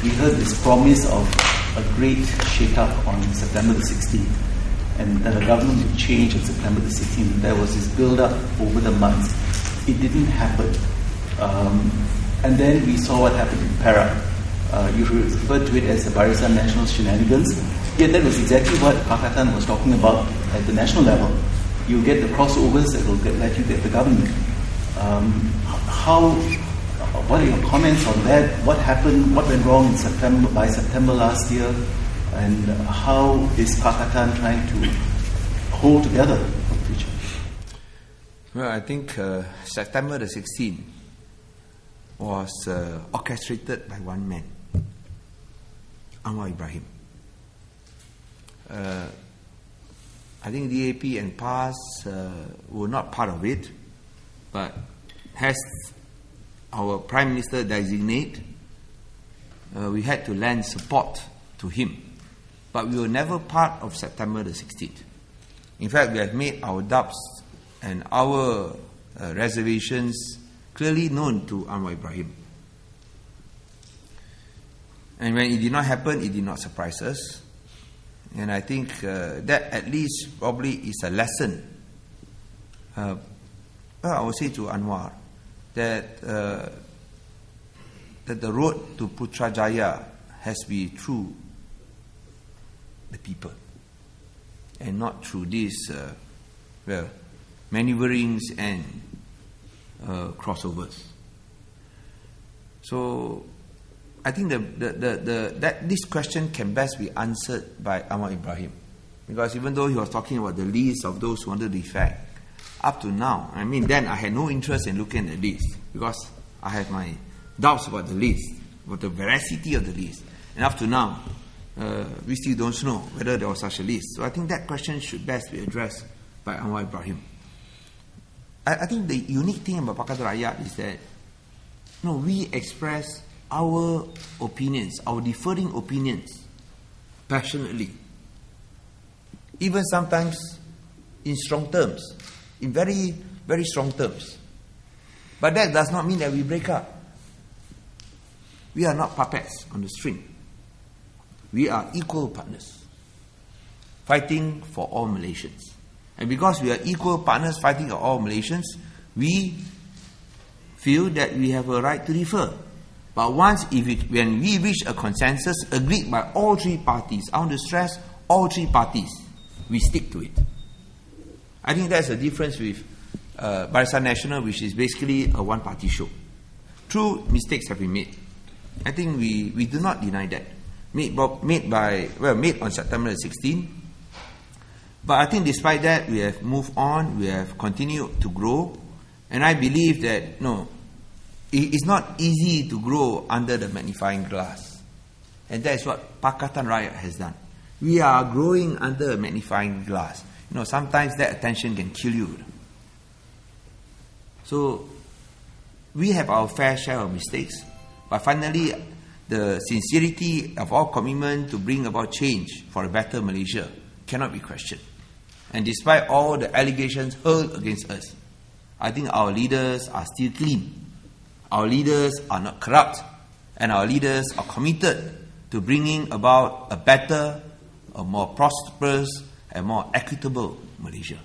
we heard this promise of a great shake-up on September the 16th, and that the government would change on September the 16th. There was this build-up over the months. It didn't happen. And then we saw what happened in Perak. You referred to it as the Barisan National shenanigans. Yet that was exactly what Pakatan was talking about at the national level. You get the crossovers that will let you get the government. What are your comments on that? What happened? What went wrong in by September last year? And how is Pakatan trying to hold together for the future? Well, I think September the 16th was orchestrated by one man, Anwar Ibrahim. I think DAP and PAS were not part of it, but as our Prime Minister designate, we had to lend support to him. But we were never part of September the 16th. In fact, we have made our doubts and our reservations clearly known to Anwar Ibrahim. And when it did not happen, it did not surprise us. And I think that at least probably is a lesson. I would say to Anwar that the road to Putrajaya has to be through the people and not through these maneuverings and crossovers. So I think that this question can best be answered by Anwar Ibrahim, because even though he was talking about the list of those who wanted to defect, up to now, then I had no interest in looking at the list, because I had my doubts about the list, about the veracity of the list. And up to now, we still don't know whether there was such a list. So I think that question should best be addressed by Anwar Ibrahim. I think the unique thing about Pakatan Rakyat is that we express our opinions, our differing opinions, passionately. Even sometimes in strong terms, in very, very strong terms. But that does not mean that we break up. We are not puppets on the string. We are equal partners, fighting for all Malaysians. And because we are equal partners fighting for all Malaysians, we feel that we have a right to differ. But when we reach a consensus agreed by all three parties, I want to stress all three parties, we stick to it. I think that's the difference with Barisan Nasional, which is basically a one-party show. True, mistakes have been made. I think we do not deny that. Made on September the 16th. But I think despite that, we have moved on, we have continued to grow. And I believe that, it's not easy to grow under the magnifying glass. And that is what Pakatan Rakyat has done. We are growing under a magnifying glass. Sometimes that attention can kill you. So, we have our fair share of mistakes. But finally, the sincerity of our commitment to bring about change for a better Malaysia cannot be questioned. And despite all the allegations hurled against us, I think our leaders are still clean. Our leaders are not corrupt. And our leaders are committed to bringing about a better, a more prosperous, and more equitable Malaysia.